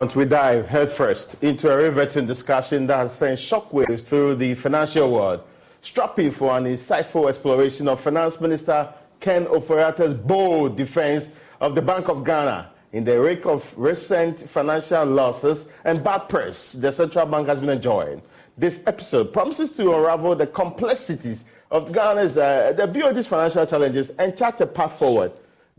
We dive headfirst into a riveting discussion that has sent shockwaves through the financial world. Strap in for an insightful exploration of Finance Minister Ken Ofori Atta's bold defense of the Bank of Ghana in the wake of recent financial losses and bad press the central bank has been enjoying. This episode promises to unravel the complexities of Ghana's the BoG's financial challenges and chart a path forward.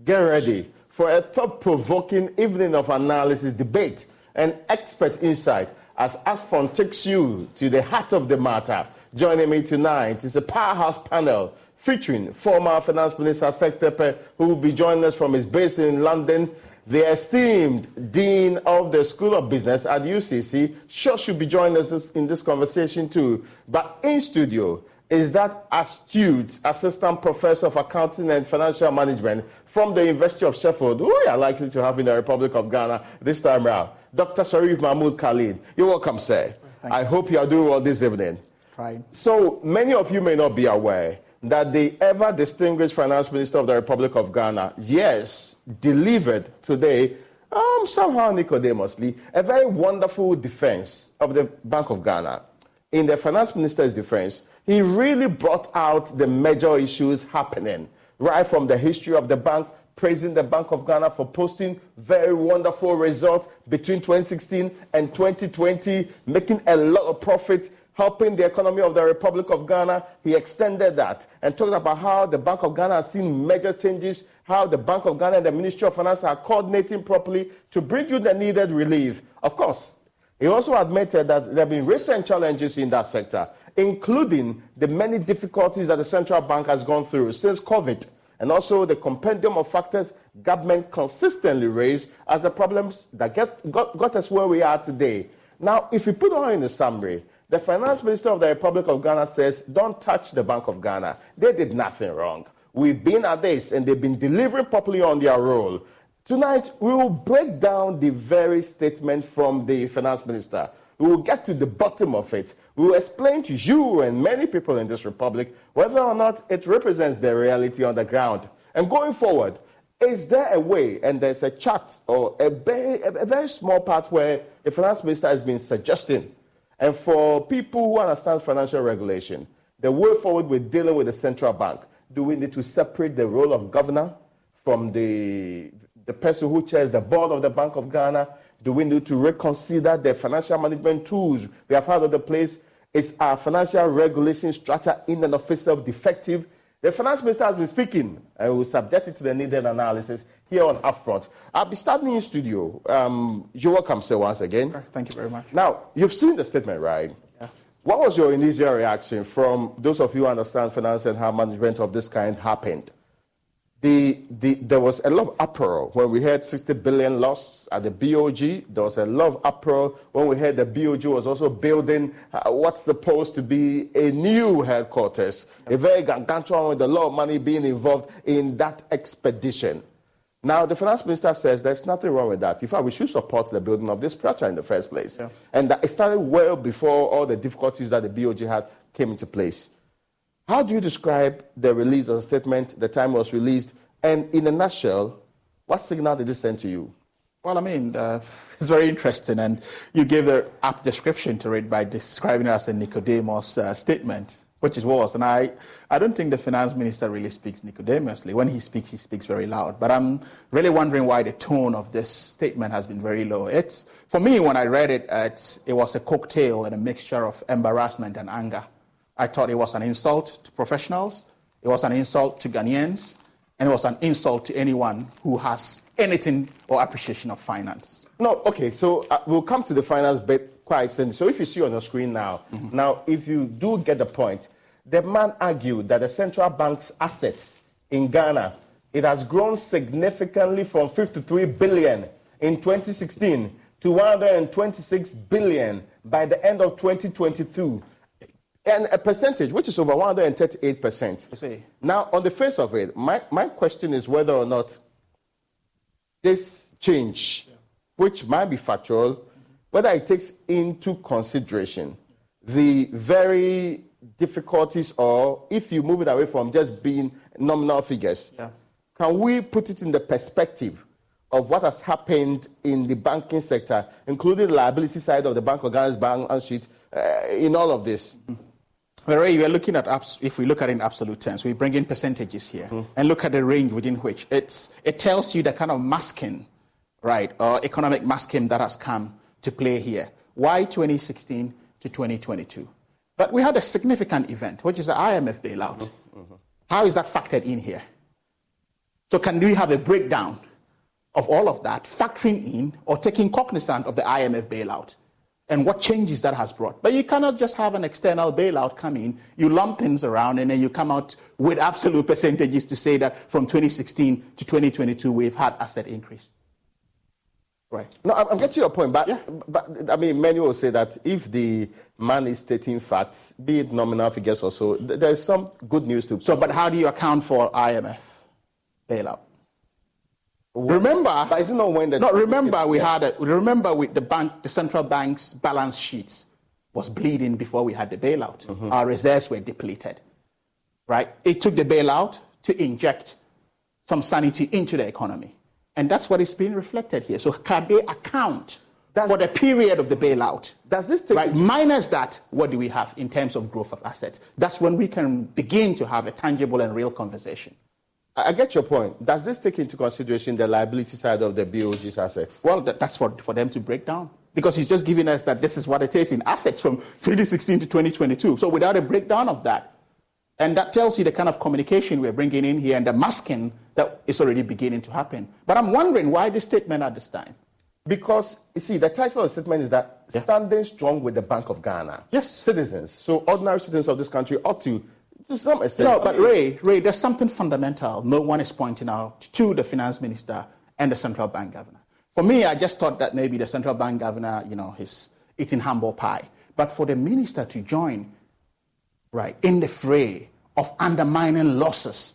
Get ready for a thought-provoking evening of analysis, debate, and expert insight as Afon takes you to the heart of the matter. Joining me tonight is a powerhouse panel featuring former Finance Minister Sektepe, who will be joining us from his base in London, the esteemed Dean of the School of Business at UCC. Sure should be joining us in this conversation too. But in studio is that astute Assistant Professor of Accounting and Financial Management from the University of Sheffield, who we are likely to have in the Republic of Ghana this time around, Dr. Sharif Mahmoud Khalid. You're welcome, sir. I hope you are doing well this evening. Fine. So many of you may not be aware that the ever-distinguished Finance Minister of the Republic of Ghana, yes, delivered today, somehow Nicodemously, a very wonderful defense of the Bank of Ghana. In the Finance Minister's defense, he really brought out the major issues happening, right from the history of the bank, praising the Bank of Ghana for posting very wonderful results between 2016 and 2020, making a lot of profit, helping the economy of the Republic of Ghana. He extended that and talked about how the Bank of Ghana has seen major changes, how the Bank of Ghana and the Ministry of Finance are coordinating properly to bring you the needed relief. Of course, he also admitted that there have been recent challenges in that sector, including the many difficulties that the central bank has gone through since COVID, and also the compendium of factors government consistently raised as the problems that got us where we are today. Now, if we put all in a summary, the Finance Minister of the Republic of Ghana says, don't touch the Bank of Ghana. They did nothing wrong. We've been at this, and they've been delivering properly on their role. Tonight, we will break down the very statement from the Finance Minister. We will get to the bottom of it. We will explain to you and many people in this republic whether or not it represents the reality on the ground. And going forward, is there a way, and there's a chart or a very small part where the Finance Minister has been suggesting, and for people who understand financial regulation, the way forward with dealing with the central bank, do we need to separate the role of governor from the person who chairs the board of the Bank of Ghana? Do we need to reconsider the financial management tools we have had on the place? Is our financial regulation structure in and of itself defective? The Finance Minister has been speaking, and we'll subject it to the needed analysis here on Upfront. I'll be starting in studio. You're welcome, sir, once again. Thank you very much. Now, you've seen the statement, right? Yeah. What was your initial reaction from those of you who understand finance and how management of this kind happened? There was a lot of uproar when we heard 60 billion loss at the BoG. There was a lot of uproar when we heard the BoG was also building what's supposed to be a new headquarters, a very gargantuan with a lot of money being involved in that expedition. Now, the Finance Minister says there's nothing wrong with that. In fact, we should support the building of this structure in the first place. Yeah. And that it started well before all the difficulties that the BoG had came into place. How do you describe the release of the statement, the time it was released, and in a nutshell, what signal did it send to you? Well, I mean, it's very interesting, and you gave the apt description to it by describing it as a Nicodemus statement, which it was. And I don't think the Finance Minister really speaks Nicodemously. When he speaks very loud. But I'm really wondering why the tone of this statement has been very low. It's, for me, when I read it, it was a cocktail and a mixture of embarrassment and anger. I thought it was an insult to professionals, it was an insult to Ghanaians, and it was an insult to anyone who has anything or appreciation of finance. No, okay, so we'll come to the finance bit quite soon. So if you see on the screen now, now if you do get the point, the man argued that the central bank's assets in Ghana, it has grown significantly from 53 billion in 2016 to 126 billion by the end of 2022. And a percentage which is over 138%. Now, on the face of it, my question is whether or not this change, which might be factual, whether it takes into consideration the very difficulties, or if you move it away from just being nominal figures, can we put it in the perspective of what has happened in the banking sector, including the liability side of the Bank of Ghana's balance sheet, in all of this? Well, Ray, we are looking at, if we look at it in absolute terms, we bring in percentages here and look at the range within which it tells you the kind of masking, right, or economic masking that has come to play here. Why 2016 to 2022? But we had a significant event, which is the IMF bailout. How is that factored in here? So can we have a breakdown of all of that, factoring in or taking cognizance of the IMF bailout and what changes that has brought? But you cannot just have an external bailout come in, you lump things around, and then you come out with absolute percentages to say that from 2016 to 2022, we've had asset increase. Right. No, I'm getting your point, but I mean, many will say that if the man is stating facts, be it nominal figures or so, there's some good news to. So, but how do you account for IMF bailout? Remember, but is it not when the remember we had remember with the central bank's balance sheets was bleeding before we had the bailout. Our reserves were depleted, right? It took the bailout to inject some sanity into the economy, and that's what is being reflected here. So can they account for the period of the bailout? Does this take right? Minus that, what do we have in terms of growth of assets? That's when we can begin to have a tangible and real conversation. I get your point. Does this take into consideration the liability side of the BoG's assets? Well, that's for them to break down. Because he's just giving us that this is what it is in assets from 2016 to 2022. So without a breakdown of that, and that tells you the kind of communication we're bringing in here and the masking that is already beginning to happen. But I'm wondering why this statement at this time? Because, you see, the title of the statement is that standing strong with the Bank of Ghana. Yes. Citizens. So ordinary citizens of this country ought to some extent. No, but Ray, there's something fundamental no one is pointing out to the finance minister and the central bank governor. For me, I just thought that maybe the central bank governor, he's eating humble pie. But for the minister to join, right, in the fray of undermining losses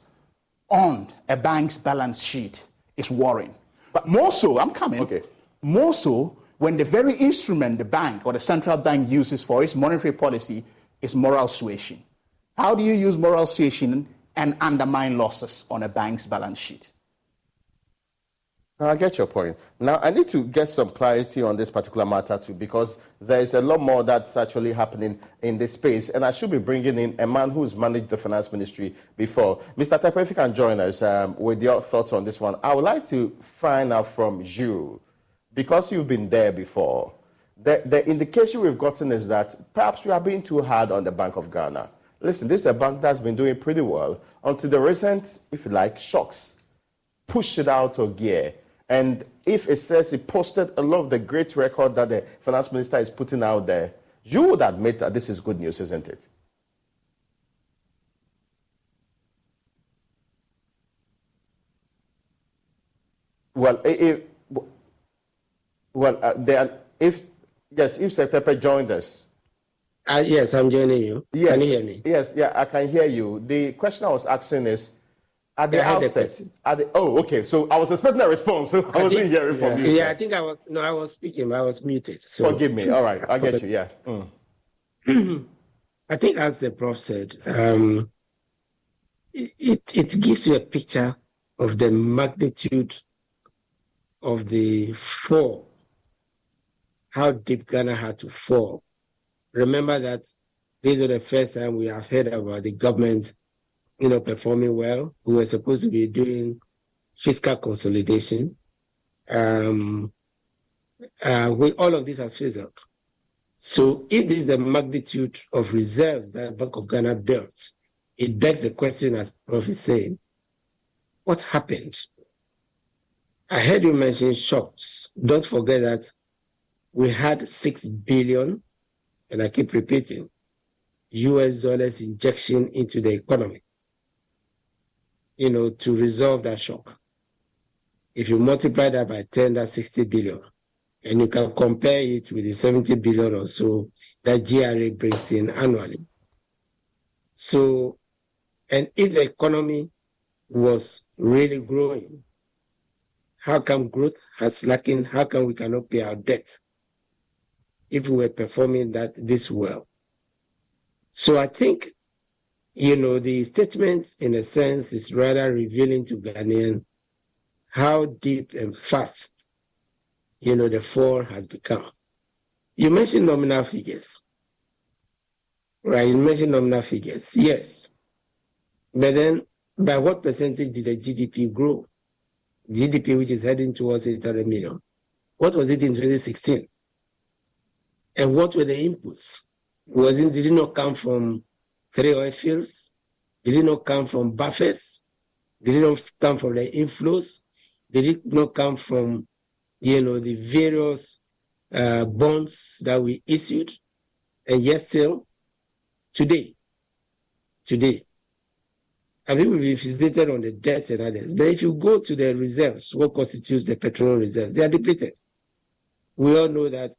on a bank's balance sheet is worrying. But more so, more so when the very instrument the bank or the central bank uses for its monetary policy is moral suasion. How do you use moral suasion and undermine losses on a bank's balance sheet? I get your point. Now, I need to get some clarity on this particular matter too, because there is a lot more that's actually happening in this space, and I should be bringing in a man who's managed the finance ministry before. Mr. Tepo, if you can join us with your thoughts on this one, I would like to find out from you, because you've been there before, the indication we've gotten is that perhaps we are being too hard on the Bank of Ghana. Listen, this is a bank that's been doing pretty well until the recent, if you like, shocks push it out of gear. And if it says it posted a lot of the great record that the finance minister is putting out there, you would admit that this is good news, isn't it? Well, if Secretary joined us. Yes, I'm joining you. Yes, can you hear me? Yes, I can hear you. The question I was asking is, at the outset, okay. So I was expecting a response. So I wasn't hearing from you. Yeah, I think I was speaking, but I was muted. So forgive me. All right, I get you. Yeah. I think, as the prof said, it gives you a picture of the magnitude of the fall, how deep Ghana had to fall. Remember that this is the first time we have heard about the government, performing well. We were supposed to be doing fiscal consolidation. All of this has fizzled. So if this is the magnitude of reserves that Bank of Ghana built, it begs the question, as Prof is saying, what happened? I heard you mention shocks. Don't forget that we had $6 billion, and I keep repeating, US dollars injection into the economy, to resolve that shock. If you multiply that by 10, that's 60 billion. And you can compare it with the 70 billion or so that GRA brings in annually. So, and if the economy was really growing, how come growth has slackened? How come we cannot pay our debt if we were performing this well? So I think, the statement, in a sense, is rather revealing to Ghanaians how deep and fast, the fall has become. You mentioned nominal figures, right? You mentioned nominal figures, yes. But then, by what percentage did the GDP grow? GDP, which is heading towards 800 million. What was it in 2016? And what were the inputs? Did it not come from 3 oil fields? Did it not come from buffers? Did it not come from the inflows? Did it not come from, the various bonds that we issued? And yet still, today, I think we've been visited on the debt and others. But if you go to the reserves, what constitutes the petroleum reserves, they are depleted. We all know that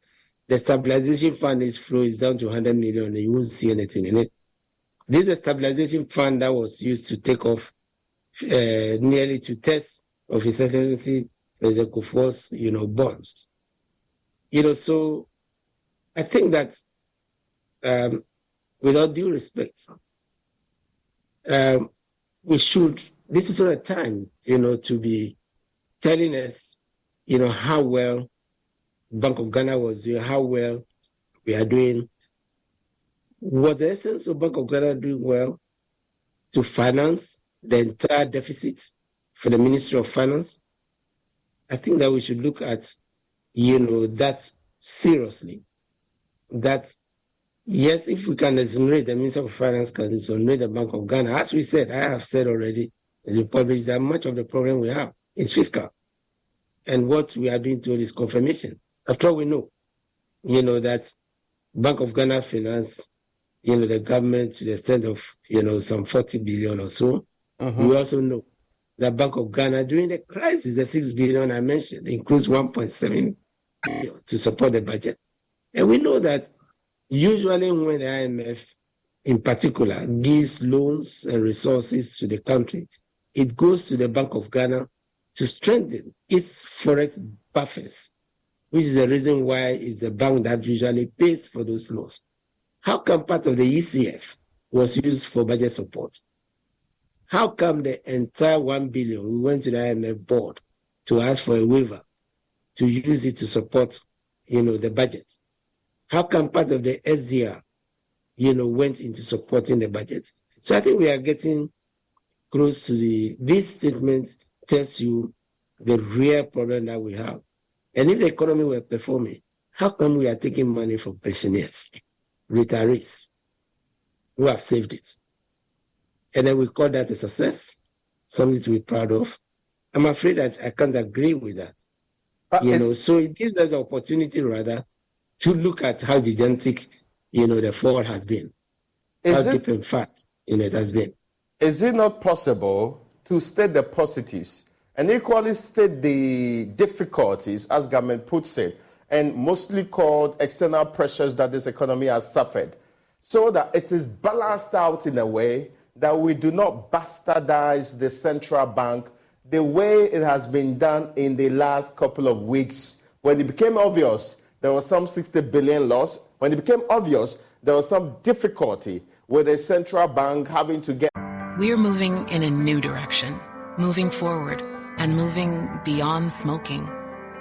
the stabilization fund flow is down to 100 million and you won't see anything in it. This is a stabilization fund that was used to take off nearly 2/3 of His Excellency President Kufuor's, bonds. So I think that with all due respect, we should, this is not a time, to be telling us, how well Bank of Ghana was doing, how well we are doing. Was the essence of Bank of Ghana doing well to finance the entire deficit for the Ministry of Finance? I think that we should look at, that seriously. That, yes, if we can exonerate the Minister of Finance, can exonerate the Bank of Ghana. As we said, I have said already, as we published, that much of the problem we have is fiscal. And what we are doing to it is confirmation. After all, we know, that Bank of Ghana finance, the government to the extent of, some 40 billion or so. Mm-hmm. We also know that Bank of Ghana, during the crisis, the 6 billion I mentioned, includes 1.7 billion to support the budget. And we know that usually when the IMF, in particular, gives loans and resources to the country, it goes to the Bank of Ghana to strengthen its forex buffers, which is the reason why it's the bank that usually pays for those loans. How come part of the ECF was used for budget support? How come the entire 1 billion, we went to the IMF board to ask for a waiver to use it to support, the budget? How come part of the SDR, went into supporting the budget? So I think we are getting close to this statement tells you the real problem that we have. And if the economy were performing, how come we are taking money from pensioners, retirees, who have saved it? And then we call that a success, something to be proud of. I'm afraid that I can't agree with that. So it gives us the opportunity, rather, to look at how gigantic, the fall has been, how deep and fast, it has been. Is it not possible to state the positives and equally state the difficulties, as government puts it, and mostly called external pressures that this economy has suffered, so that it is balanced out in a way that we do not bastardize the central bank the way it has been done in the last couple of weeks, when it became obvious there was some 60 billion loss, when it became obvious there was some difficulty with the central bank having to get... We're moving in a new direction, moving forward and moving beyond smoking.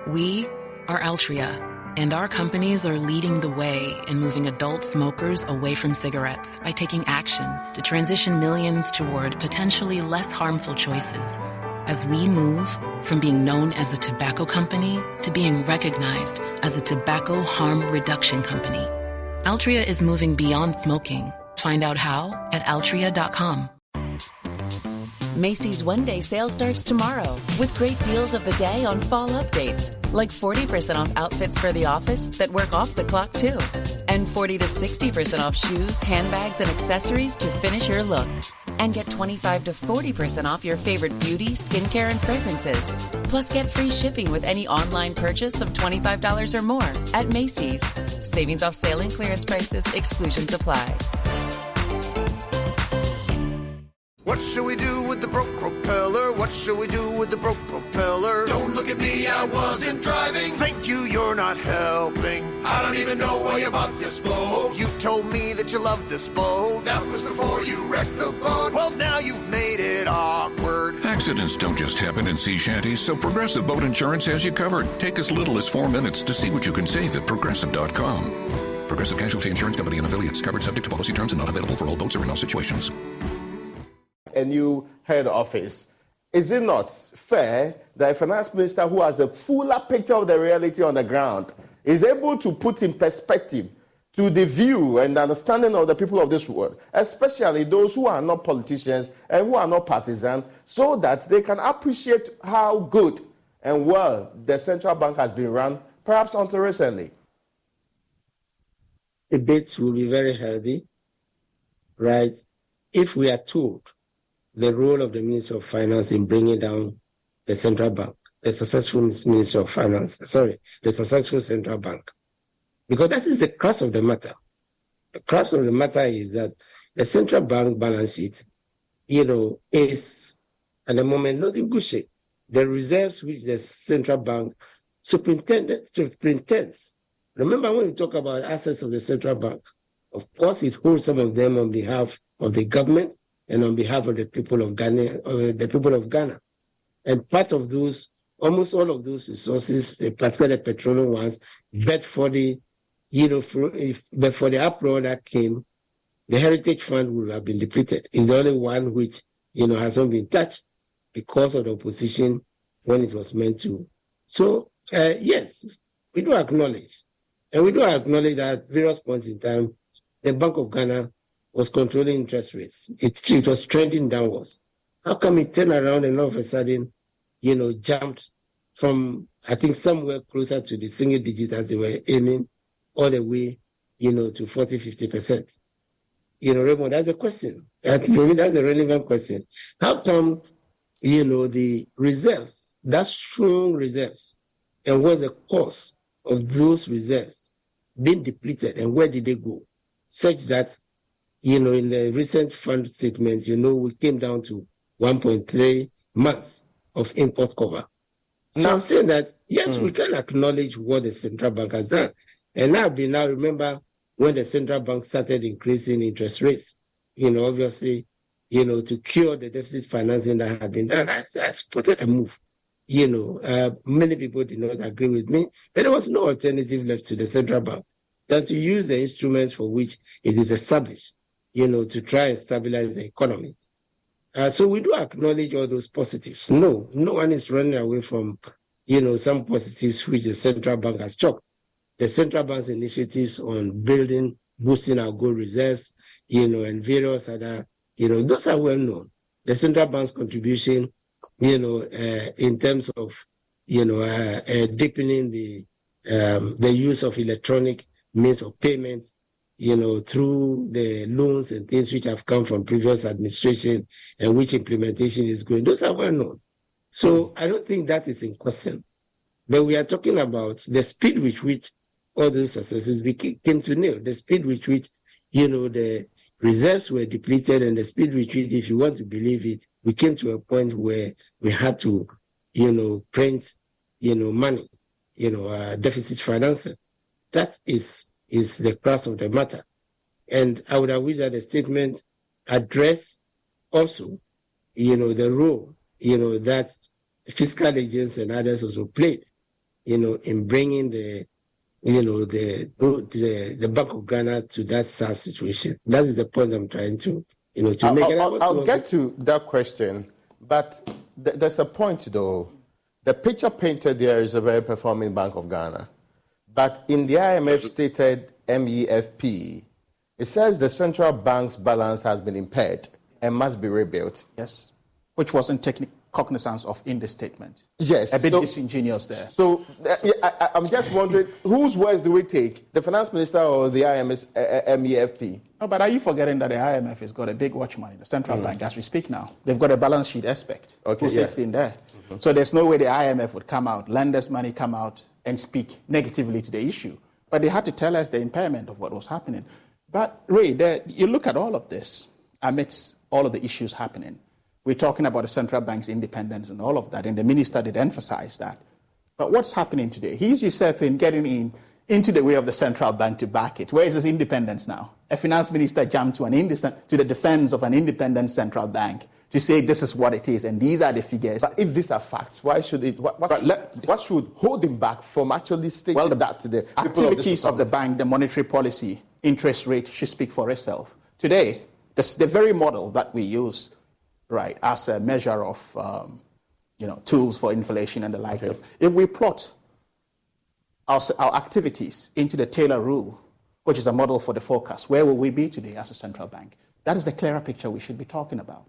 We are Altria, and our companies are leading the way in moving adult smokers away from cigarettes by taking action to transition millions toward potentially less harmful choices, as we move from being known as a tobacco company to being recognized as a tobacco harm reduction company. Altria is moving beyond smoking. Find out how at altria.com. Macy's one-day sale starts tomorrow with great deals of the day on fall updates, like 40% off outfits for the office that work off the clock too, and 40 to 60% off shoes, handbags, and accessories to finish your look. And get 25 to 40% off your favorite beauty, skincare, and fragrances. Plus, get free shipping with any online purchase of $25 or more at Macy's. Savings off sale and clearance prices. Exclusions apply. What shall we do with the broke propeller? What shall we do with the broke propeller? Don't look at me, I wasn't driving. Thank you, you're not helping. I don't even know why you bought this boat. You told me that you loved this boat. That was before you wrecked the boat. Well, now you've made it awkward. Accidents don't just happen in sea shanties, so Progressive Boat Insurance has you covered. Take as little as 4 minutes to see what you can save at Progressive.com. Progressive Casualty Insurance Company and affiliates, covered subject to policy terms and not available for all boats or in all situations. A new head office. Is it not fair that a finance minister who has a fuller picture of the reality on the ground is able to put in perspective to the view and understanding of the people of this world, especially those who are not politicians and who are not partisan, so that they can appreciate how good and well the central bank has been run, perhaps until recently? Debates will be very healthy, right? If we are told the role of the Minister of Finance in bringing down the central bank, the successful Minister of Finance, the successful central bank. Because that is the crux of the matter. The crux of the matter is that the central bank balance sheet, is at the moment not in good shape. The reserves which the central bank superintends. Remember when we talk about assets of the central bank, of course it holds some of them on behalf of the government and on behalf of the people of Ghana. And part of those, almost all of those resources, particularly the petroleum ones, but for the uproar that came, the Heritage Fund would have been depleted. It's the only one which, has not been touched because of the opposition when it was meant to. So, yes, we do acknowledge. And we do acknowledge that at various points in time, the Bank of Ghana was controlling interest rates. It was trending downwards. How come it turned around and all of a sudden, jumped from, I think, somewhere closer to the single digit as they were aiming, all the way, to 40, 50%. Raymond, that's a question. For me, that's a relevant question. How come, the reserves, that strong reserves, and what's the cause of those reserves being depleted, and where did they go? Such that, in the recent fund statement, we came down to 1.3 months of import cover. So I'm saying that, yes, we can acknowledge what the central bank has done. And now remember when the central bank started increasing interest rates, obviously, to cure the deficit financing that had been done, I supported a move. Many people did not agree with me, but there was no alternative left to the central bank than to use the instruments for which it is established, to try and stabilize the economy. So we do acknowledge all those positives. No one is running away from, some positives which the central bank has chalked. The central bank's initiatives on boosting our gold reserves, and various other, those are well known. The central bank's contribution, in terms of, deepening the use of electronic means of payment, through the loans and things which have come from previous administration and which implementation is going. Those are well known. So I don't think that is in question. But we are talking about the speed with which all those successes came to nil, the speed with which, the reserves were depleted, and the speed with which, if you want to believe it, we came to a point where we had to, print, money, deficit financing. That is the crux of the matter. And I would have wished that the statement addressed also, the role, that fiscal agents and others also played, in bringing the Bank of Ghana to that sad situation. That is the point I'm trying to, to make. I'll get to that question, but there's a point though. The picture painted there is a very performing Bank of Ghana, but in the IMF stated MEFP, it says the central bank's balance has been impaired and must be rebuilt. Yes, which wasn't cognizance of in the statement. Yes. A bit disingenuous there. So I'm just wondering, whose words do we take? The finance minister or the IMF, MEFP? No, but are you forgetting that the IMF has got a big watchman in the central bank as we speak now? They've got a balance sheet expert who sits in there. So there's no way the IMF would come out, lenders' money come out and speak negatively to the issue. But they had to tell us the impairment of what was happening. But Ray, you look at all of this amidst all of the issues happening. We're talking about the central bank's independence and all of that, and the minister did emphasize that. But what's happening today? He's usurping, getting into the way of the central bank to back it. Where is his independence now? A finance minister jumped to the defense of an independent central bank to say this is what it is and these are the figures. But if these are facts, why should it? What should hold him back from actually stating that to the activities of the bank, the monetary policy, interest rate should speak for itself. Today, the very model that we use, right, as a measure of tools for inflation and the likes of, if we plot our activities into the Taylor rule, which is a model for the forecast, where will we be today as a central bank? That is a clearer picture we should be talking about,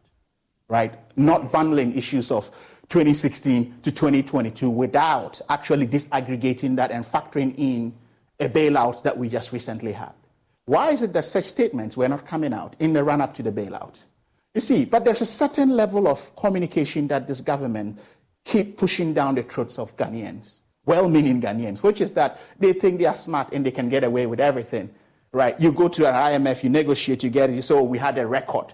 right? Not bundling issues of 2016 to 2022 without actually disaggregating that and factoring in a bailout that we just recently had. Why is it that such statements were not coming out in the run-up to the bailout? You see, but there's a certain level of communication that this government keep pushing down the throats of Ghanaians, well-meaning Ghanaians, which is that they think they are smart and they can get away with everything, right? You go to an IMF, you negotiate, you get it, you say, oh, we had a record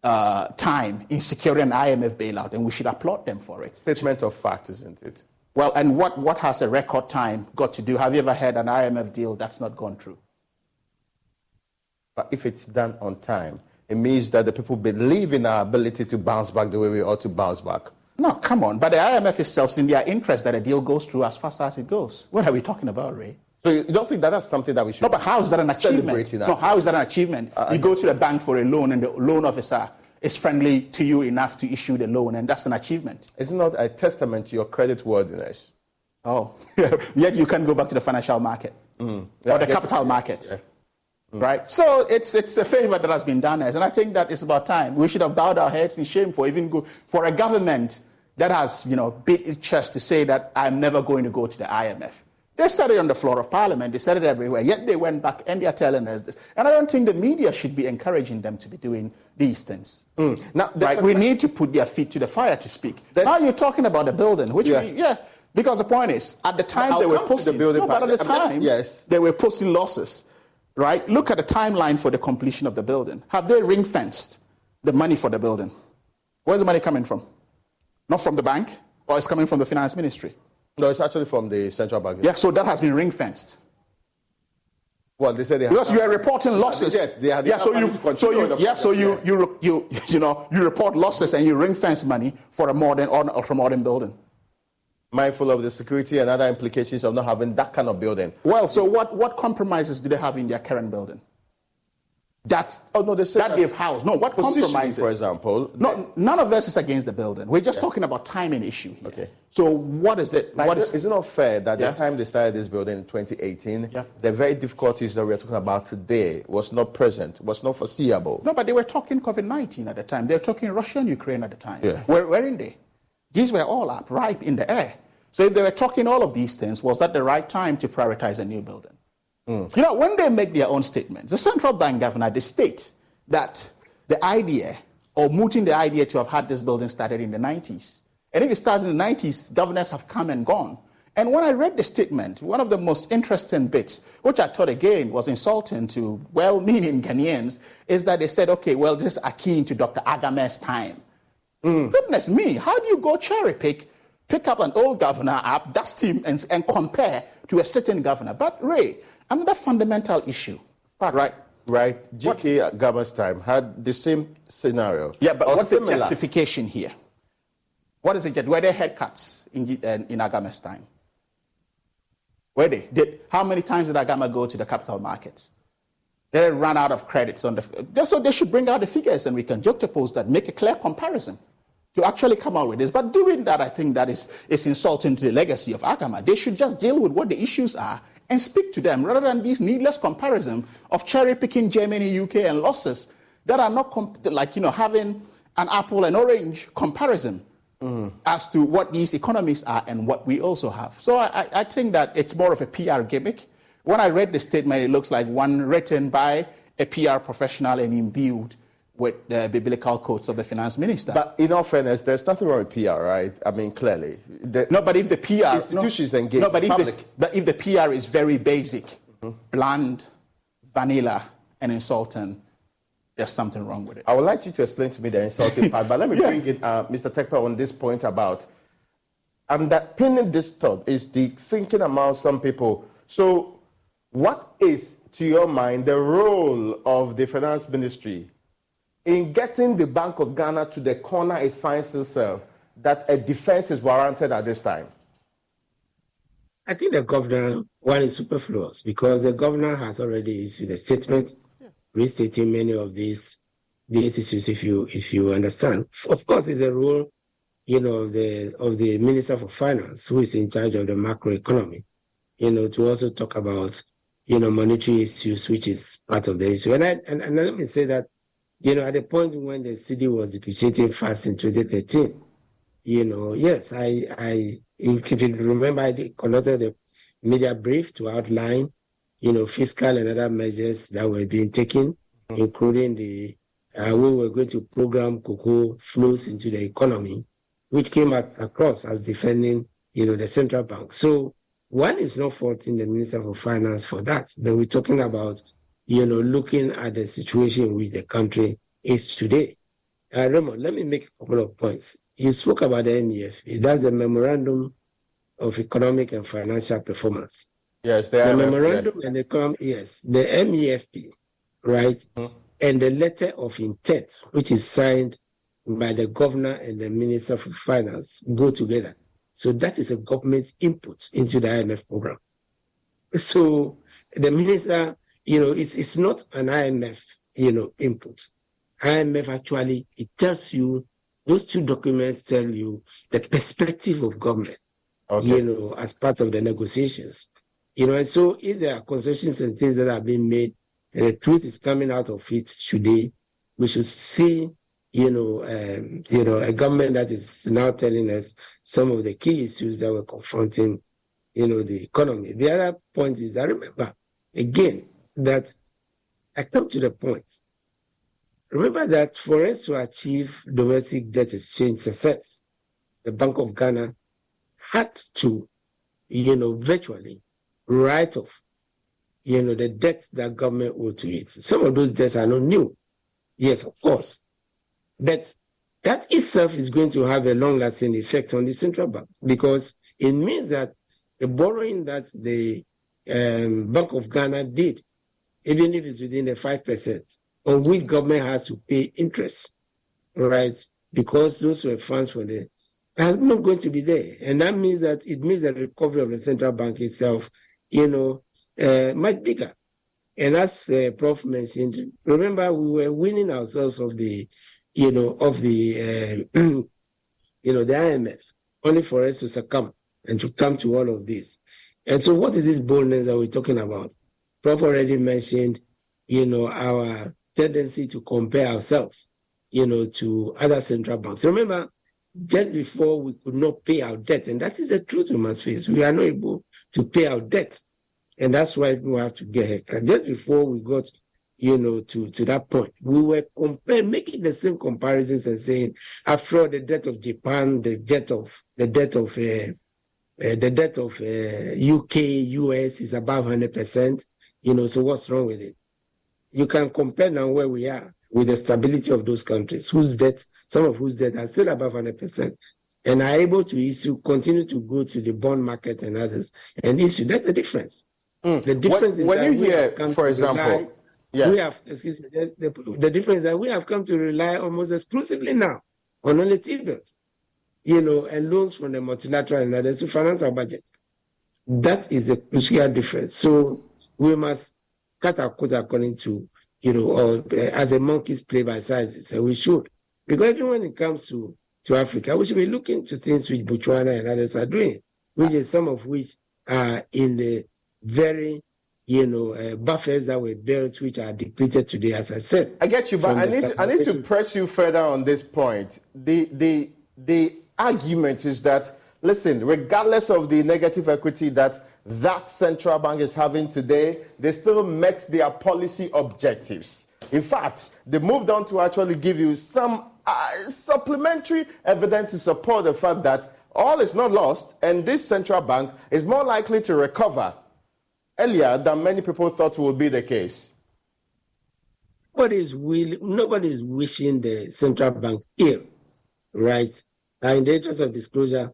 time in securing an IMF bailout, and we should applaud them for it. Statement of fact, isn't it? Well, and what has a record time got to do? Have you ever had an IMF deal that's not gone through? But if it's done on time, it means that the people believe in our ability to bounce back the way we ought to bounce back. No, come on. But the IMF itself is in their interest that a deal goes through as fast as it goes. What are we talking about, Ray? So you don't think that that's something that we should? No, but how is that an achievement? No, how is that an achievement? You go to the bank for a loan and the loan officer is friendly to you enough to issue the loan, and that's an achievement. It's not a testament to your credit worthiness. Oh, yet you can go back to the financial market or the capital market. Yeah. Right? So it's a favor that has been done us, and I think that it's about time. We should have bowed our heads in shame for a government that has, beat its chest to say that I'm never going to go to the IMF. They said it on the floor of Parliament, they said it everywhere, yet they went back and they're telling us this. And I don't think the media should be encouraging them to be doing these things. Now, right? We need to put their feet to the fire to speak. Now you're talking about the building, which because the point is, at the time they were posting, they were posting losses. Right? Look at the timeline for the completion of the building. Have they ring-fenced the money for the building? Where's the money coming from? Not from the bank, or it's coming from the finance ministry? No, it's actually from the central bank. Yeah, so that has been ring-fenced. Well, they said they because you are reporting losses. Yes, they had. You report losses and you ring-fence money for a modern building. Mindful of the security and other implications of not having that kind of building. Well, so what compromises do they have in their current building? They've housed. No, what compromises? For example. No, none of us is against the building. We're just talking about timing issue here. Okay. So what is it? Is it not fair that the time they started this building in 2018, the very difficulties that we're talking about today was not present, was not foreseeable? No, but they were talking COVID-19 at the time. They were talking Russia and Ukraine at the time. Yeah. Weren't they? These were all up, ripe in the air. So if they were talking all of these things, was that the right time to prioritize a new building? When they make their own statements, the central bank governor, they state that the idea, or mooting the idea to have had this building started in the 90s. And if it starts in the 90s, governors have come and gone. And when I read the statement, one of the most interesting bits, which I thought again was insulting to well-meaning Ghanaians, is that they said, okay, well, this is akin to Dr. Agame's time. Goodness me, how do you go cherry pick up an old governor up, dust him, and compare to a certain governor? But Ray, another fundamental issue. Right. G.K. Agame's time had the same scenario. Yeah, but what's the justification here? What is it? Were there haircuts in Agame's time? Were they? How many times did Agame go to the capital markets? They ran out of credits on so they should bring out the figures and we can juxtapose that, make a clear comparison to actually come out with this. But doing that, I think that is insulting to the legacy of Agame. They should just deal with what the issues are and speak to them rather than these needless comparison of cherry-picking Germany, UK, and losses that are not having an apple and orange comparison as to what these economies are and what we also have. So I think that it's more of a PR gimmick. When I read the statement, it looks like one written by a PR professional and imbued with the biblical quotes of the finance minister. But in all fairness, there's nothing wrong with PR, right? I mean, clearly. But if the PR... Institutions engage the public. But if the PR is very basic, bland, vanilla, and insulting, there's something wrong with it. I would like you to explain to me the insulting part, but let me bring it, Mr. Tekpa, on this point about... underpinning this thought is the thinking among some people. So what is, to your mind, the role of the finance ministry in getting the Bank of Ghana to the corner it finds itself that a defense is warranted at this time? I think the governor, one, is superfluous because the governor has already issued a statement restating many of these issues, if you understand. Of course, it's a role, of the Minister for Finance, who is in charge of the macroeconomy, to also talk about, monetary issues, which is part of the issue. And let me say that, at the point when the cedi was depreciating fast in 2013, yes, if you remember, I conducted a media brief to outline, fiscal and other measures that were being taken, including we were going to program cocoa flows into the economy, which came across as defending, the central bank. So one is not faulting the Minister for Finance for that, but we're talking about, looking at the situation in which the country is today. Raymond, let me make a couple of points. You spoke about the MEF. That's the Memorandum of Economic and Financial Performance. Yes, the Memorandum and the MEFP, right? And the letter of intent, which is signed by the governor and the Minister for Finance, go together. So that is a government input into the IMF program. So the minister, it's not an IMF, input. IMF actually, it tells you, those two documents tell you the perspective of government, as part of the negotiations. And so if there are concessions and things that are being made, and the truth is coming out of it today, we should see, a government that is now telling us some of the key issues that were confronting, the economy. The other point is, I remember, again, that I come to the point. Remember that for us to achieve domestic debt exchange success, the Bank of Ghana had to, virtually write off, the debts that government owed to it. Some of those debts are not new. Yes, of course. But that itself is going to have a long-lasting effect on the central bank because it means that the borrowing that the Bank of Ghana did, even if it's within the 5%, on which government has to pay interest, right? Because those were funds for are not going to be there. And that means that it means the recovery of the central bank itself, much bigger. And as Prof mentioned, remember we were winning ourselves of the IMF, only for us to succumb and to come to all of this. And so what is this boldness that we're talking about? Prof already mentioned, our tendency to compare ourselves, to other central banks. Remember, just before we could not pay our debt, and that is the truth we must face. We are not able to pay our debt. And that's why we have to get here. Just before we got, to that point, we were making the same comparisons and saying, after all, the debt of Japan, the debt of UK, US is above 100%. So what's wrong with it? You can compare now where we are with the stability of those countries, some of whose debt are still above 100%, and are able to continue to go to the bond market and others and issue. That's the difference. The difference is when that you hear, for example, the difference is that we have come to rely almost exclusively now on only T-bills, and loans from the multilateral and others to finance our budget. That is the crucial difference. So we must cut our coat according to, as a monkeys play by sizes, and we should. Because even when it comes to Africa, we should be looking to things which Botswana and others are doing, which is some of which are in the very, buffers that were built, which are depleted today, as I said. I get you, but I need to press you further on this point. The argument is that, listen, regardless of the negative equity that central bank is having today, they still met their policy objectives. In fact, they moved on to actually give you some supplementary evidence to support the fact that all is not lost, and this central bank is more likely to recover earlier than many people thought would be the case. Nobody's wishing the central bank ill, right? In the interest of disclosure,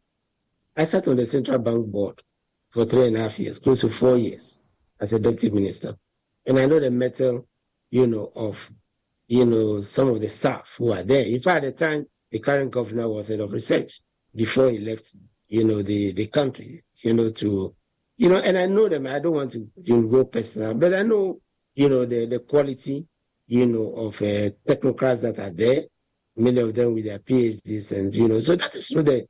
I sat on the central bank board for 3.5 years, close to 4 years, as a deputy minister. And I know the mettle, of some of the staff who are there. In fact, at the time, the current governor was head of research before he left, the country, and I know them. I don't want to go personal, but I know, the quality, of technocrats that are there, many of them with their PhDs, and, so that is the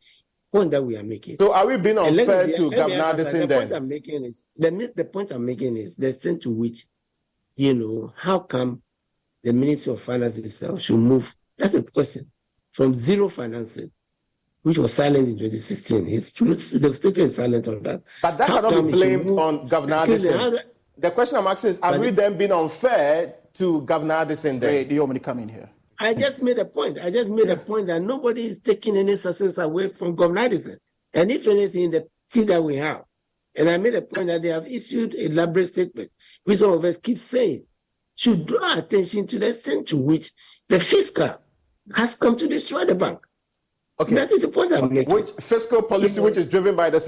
point that we are making. So are we being unfair to Governor Addison then? The point I'm making is the extent to which, how come the Ministry of Finance itself should move? That's a question. From zero financing, which was silent in 2016. The state is silent on that. But that cannot be blamed on Governor Addison. The question I'm asking is, are we then being unfair to Governor Addison then? Wait, do you want me to come in here? I just made a point. A point that nobody is taking any success away from Governor Addison. And if anything, the thing that we have, and I made a point that they have issued a elaborate statement, which some of us keep saying, should draw attention to the extent to which the fiscal has come to destroy the bank. Okay. That is the point I'm making. Which fiscal policy, which is driven by the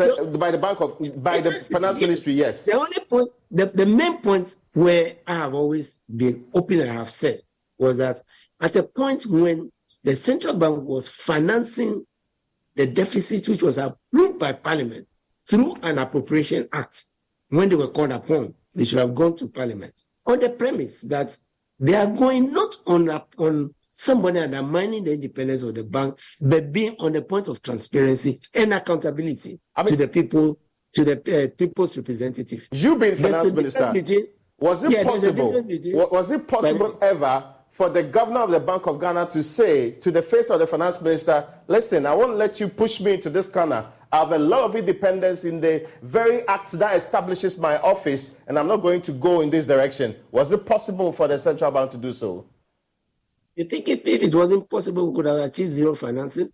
finance ministry? Yes. The only point, the main point where I have always been open and have said was that at a point when the central bank was financing the deficit, which was approved by Parliament through an appropriation act, when they were called upon, they should have gone to Parliament on the premise that they are going not on somebody undermining the independence of the bank, but being on the point of transparency and accountability to the people, to the people's representative. You being finance minister, was it possible ever for the governor of the Bank of Ghana to say to the face of the finance minister, listen, I won't let you push me into this corner. I have a lot of independence in the very act that establishes my office, and I'm not going to go in this direction. Was it possible for the central bank to do so? You think if it wasn't possible, we could have achieved zero financing?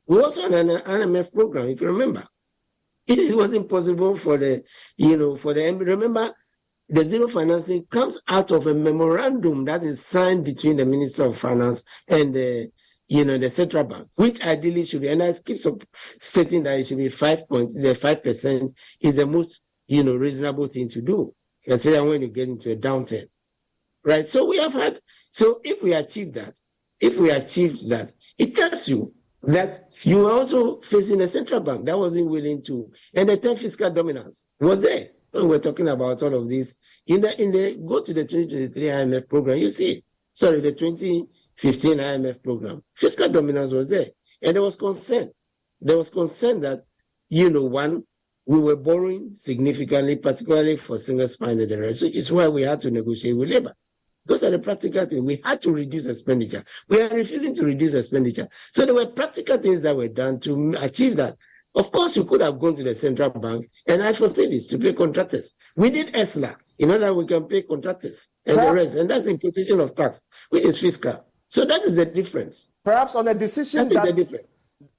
We also had an IMF program, if you remember. It wasn't possible for remember, the zero financing comes out of a memorandum that is signed between the Minister of Finance and the central bank, which ideally should be, and I keep stating that it should be 5% is the most, reasonable thing to do, especially when you get into a downturn. Right, so if we achieve that, it tells you that you are also facing a central bank that wasn't willing to, and the term fiscal dominance was there. When we're talking about all of this, go to the 2023 IMF program, you see it. Sorry, the 2015 IMF program, fiscal dominance was there, and there was concern. There was concern that, we were borrowing significantly, particularly for single-spine arrests, which is why we had to negotiate with labor. Those are the practical things. We had to reduce expenditure. We are refusing to reduce expenditure. So there were practical things that were done to achieve that. Of course, you could have gone to the central bank and asked for savings to pay contractors. We did ESLA in order that we can pay contractors and the rest. And that's imposition of tax, which is fiscal. So that is the difference. Perhaps on a decision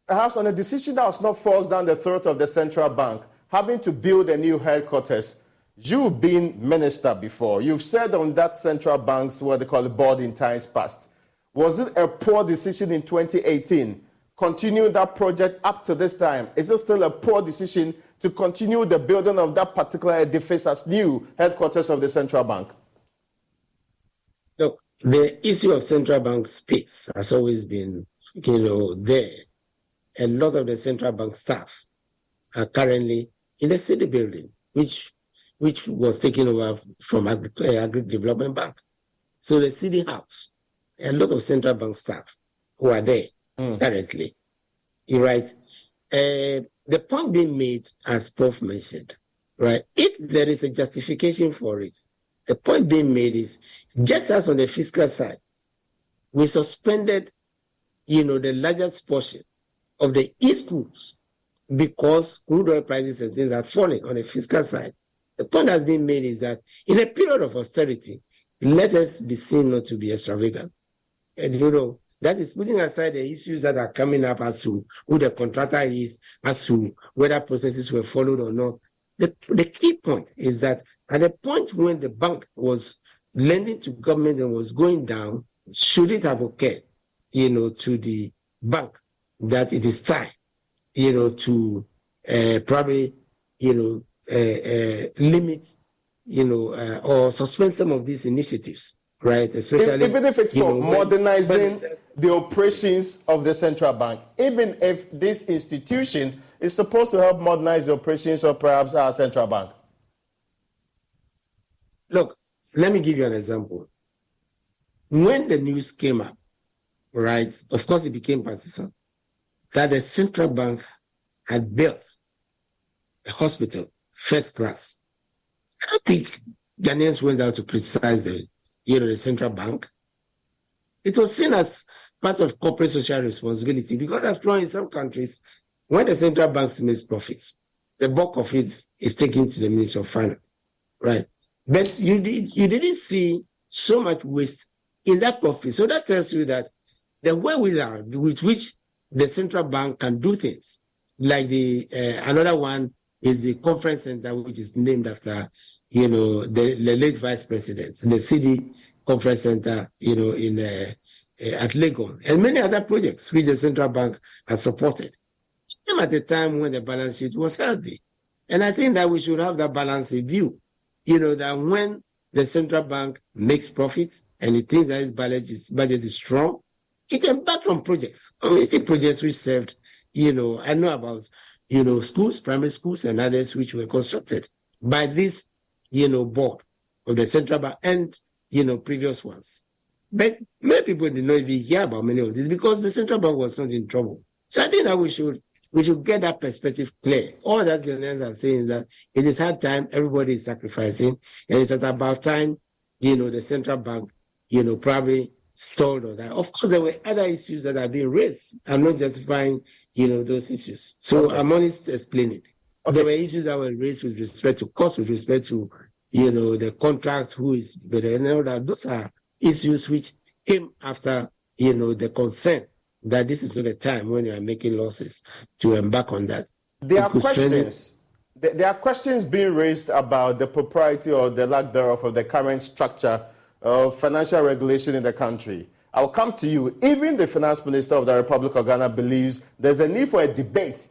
Perhaps on a decision that was not forced down the throat of the central bank, having to build a new headquarters. You've been minister before. You've said on that central bank's what they call board in times past. Was it a poor decision in 2018? Continue that project up to this time. Is it still a poor decision to continue the building of that particular edifice as new headquarters of the central bank? Look, the issue of central bank space has always been, there. A lot of the central bank staff are currently in the city building, which was taken over from Agri Development Bank. So the city house, a lot of central bank staff who are there currently. You're right. The point being made, as Prof mentioned, right? If there is a justification for it, the point being made is, just as on the fiscal side, we suspended, the largest portion of the e-schools because crude oil prices and things had fallen on the fiscal side. The point that's been made is that in a period of austerity, let us be seen not to be extravagant. And that is putting aside the issues that are coming up as to who the contractor is, as to whether processes were followed or not. The key point is that at the point when the bank was lending to government and was going down, should it have occurred, to the bank that it is time, to probably, limit, or suspend some of these initiatives, right? Especially even if it's for modernizing the operations of the central bank, even if this institution is supposed to help modernize the operations of perhaps our central bank. Look, let me give you an example. When the news came up, right, of course it became partisan, that the central bank had built a hospital, first class. I don't think Ghanaians went out to criticize the central bank. It was seen as part of corporate social responsibility because after all, in some countries, when the central bank makes profits, the bulk of it is taken to the Ministry of Finance, right? But you didn't see so much waste in that profit. So that tells you that the wherewithal with which the central bank can do things, like another one is the conference center, which is named after, the late vice president, the CD conference center, at Legon, and many other projects which the central bank has supported. Even at the time when the balance sheet was healthy. And I think that we should have that balance in view, that when the central bank makes profits and it thinks that its budget is strong, it can back on projects, community projects which served, I know about, schools, primary schools and others which were constructed by this, board of the central bank and, previous ones. But many people did not even hear about many of this because the central bank was not in trouble. So I think that we should get that perspective clear. All that Ghanaians are saying is that it is hard time, everybody is sacrificing, and it's at about time, the central bank, probably stalled on that. Of course, there were other issues that are being raised. I'm not justifying, those issues. So I'm only explaining. Okay. There were issues that were raised with respect to cost, with respect to, the contract, who is better, and all that. Those are issues which came after, the concern that this is not a time when you are making losses to embark on that. There are questions being raised about the propriety or the lack thereof of the current structure of financial regulation in the country. I'll come to you. Even the finance minister of the Republic of Ghana believes there's a need for a debate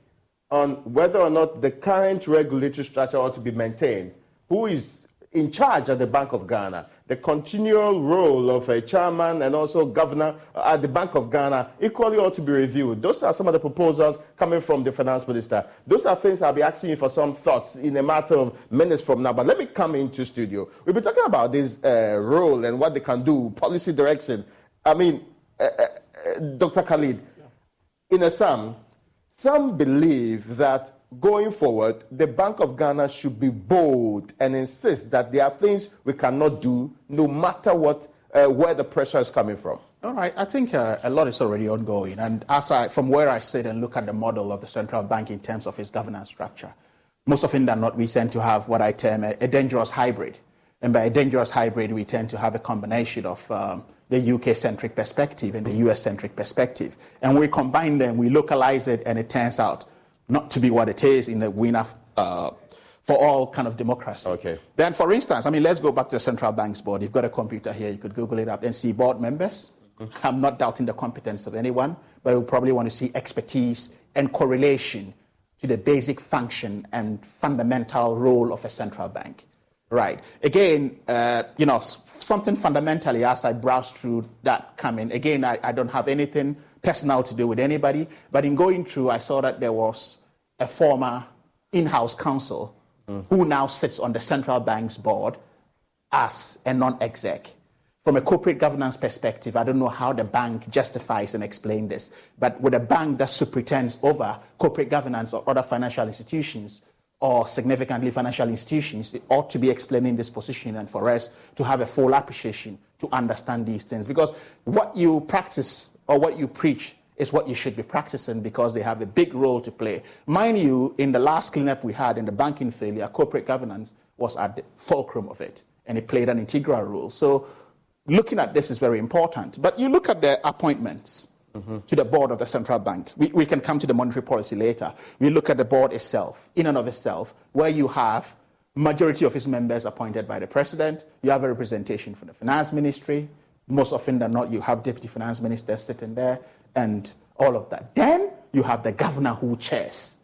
on whether or not the current regulatory structure ought to be maintained. Who is in charge at the Bank of Ghana? The continual role of a chairman and also governor at the Bank of Ghana equally ought to be reviewed. Those are some of the proposals coming from the finance minister. Those are things I'll be asking you for some thoughts in a matter of minutes from now. But let me come into studio. We've been talking about this role and what they can do, policy direction. I mean, Dr. Khalid, in a sum, some believe that going forward, the Bank of Ghana should be bold and insist that there are things we cannot do no matter what, where the pressure is coming from. All right. I think a lot is already ongoing. And from where I sit and look at the model of the central bank in terms of its governance structure, most often than not, we tend to have what I term a dangerous hybrid. And by a dangerous hybrid, we tend to have a combination of the UK-centric perspective and the US-centric perspective. And we combine them, we localize it, and it turns out not to be what it is in the winner for all kind of democracy. Okay. Then, for instance, let's go back to the central bank's board. You've got a computer here. You could Google it up and see board members. Mm-hmm. I'm not doubting the competence of anyone, but you probably want to see expertise and correlation to the basic function and fundamental role of a central bank. Right. Again, something fundamentally, as I browse through that coming, again, I don't have anything personal to do with anybody, but in going through, I saw that there was a former in-house counsel who now sits on the central bank's board as a non-exec. From a corporate governance perspective, I don't know how the bank justifies and explains this, but with a bank that superintends over corporate governance or other financial institutions, or significantly financial institutions, it ought to be explaining this position and for us to have a full appreciation to understand these things. Because what you practice or what you preach is what you should be practicing because they have a big role to play. Mind you, in the last cleanup we had in the banking failure, corporate governance was at the fulcrum of it, and it played an integral role. So looking at this is very important. But you look at the appointments to the board of the central bank. We can come to the monetary policy later. We look at the board itself, in and of itself, where you have majority of its members appointed by the president. You have a representation from the finance ministry. Most often than not, you have deputy finance ministers sitting there and all of that. Then you have the governor who chairs.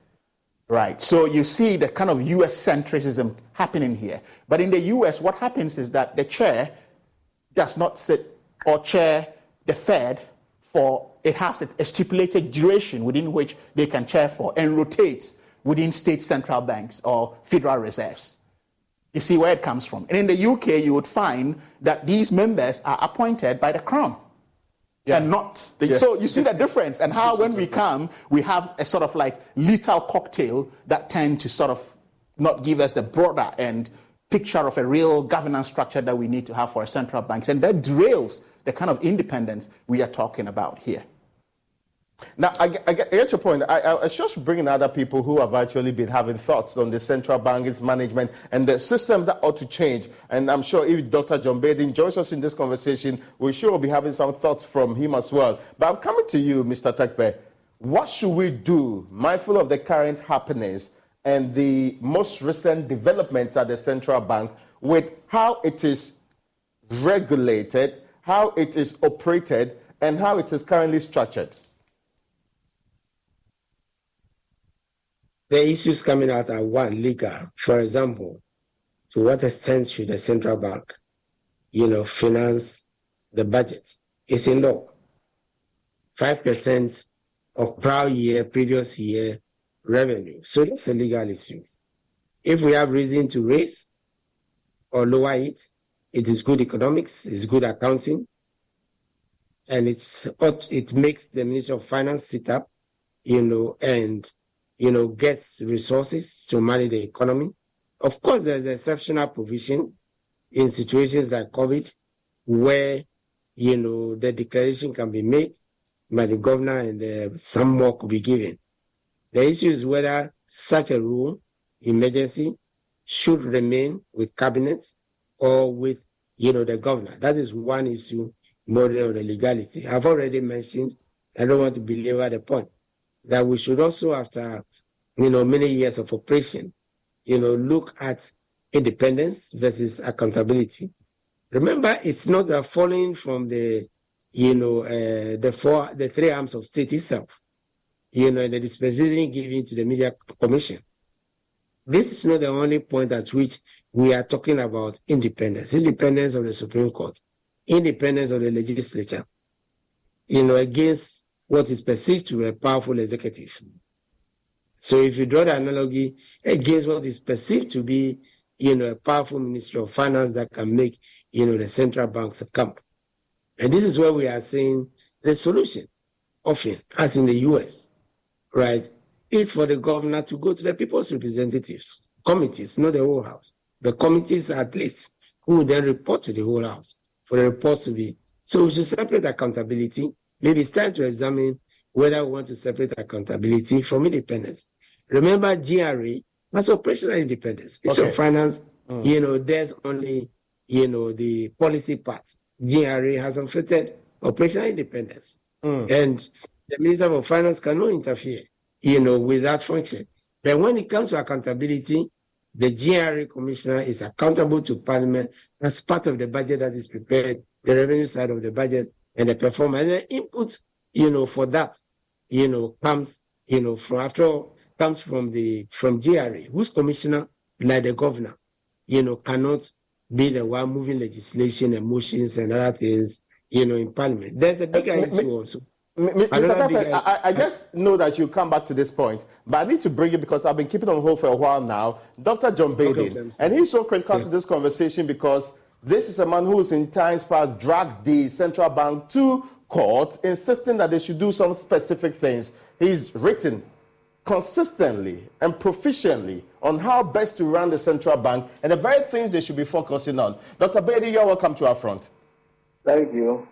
Right. So you see the kind of US centricism happening here. But in the US, what happens is that the chair does not sit or chair the Fed for, it has a stipulated duration within which they can chair for and rotates within state central banks or federal reserves. You see where it comes from. And in the UK, you would find that these members are appointed by the Crown. Yeah. And not. Yeah. So you see the difference, and how when we come, we have a sort of like lethal cocktail that tend to sort of not give us the broader and picture of a real governance structure that we need to have for our central banks. And that derails the kind of independence we are talking about here. Now, I get your point. I was just bringing other people who have actually been having thoughts on the central bank's management and the system that ought to change. And I'm sure if Dr. John Baden joins us in this conversation, we sure will be having some thoughts from him as well. But I'm coming to you, Mr. Tekpe. What should we do, mindful of the current happenings and the most recent developments at the central bank, with how it is regulated, how it is operated, and how it is currently structured? The issues coming out are, one, legal. For example, to what extent should the central bank, finance the budget? It's in law. 5% of previous year revenue. So that's a legal issue. If we have reason to raise or lower it, it is good economics, it's good accounting, and it makes the Ministry of Finance sit up, and gets resources to manage the economy. Of course, there's exceptional provision in situations like COVID, where, the declaration can be made by the governor and some more could be given. The issue is whether such a rule, emergency, should remain with cabinets or with, the governor. That is one issue more than the legality. I've already mentioned, I don't want to belabor the point, that we should also, after many years of operation, look at independence versus accountability. Remember, it's not following from the three arms of state itself, and the dispensation given to the Media Commission. This is not the only point at which we are talking about independence of the Supreme Court, independence of the legislature, against what is perceived to be a powerful executive. So if you draw the analogy against what is perceived to be, a powerful Ministry of Finance that can make, the central bank succumb. And this is where we are saying the solution, often, as in the US, right, is for the governor to go to the people's representatives, committees, not the whole house. The committees at least, who will then report to the whole house for the reports to be. So we should separate accountability. Maybe it's time to examine whether we want to separate accountability from independence. Remember, GRA has operational independence. It's of finance, there's only, the policy part. GRA has unfettered operational independence. And the Minister of Finance cannot interfere, with that function. But when it comes to accountability, the GRA commissioner is accountable to Parliament as part of the budget that is prepared, the revenue side of the budget, and the performance. And the input, for that, comes, comes from GRA, whose commissioner, like the governor, cannot be the one moving legislation and motions and other things, in Parliament. There's a bigger issue also. I just know that you come back to this point, but I need to bring it because I've been keeping on hold for a while now. Dr. John Baden, and he's so critical to this conversation because this is a man who's in times past dragged the central bank to court, insisting that they should do some specific things. He's written consistently and proficiently on how best to run the central bank and the very things they should be focusing on. Dr. Baden, you're welcome to our front. Thank you.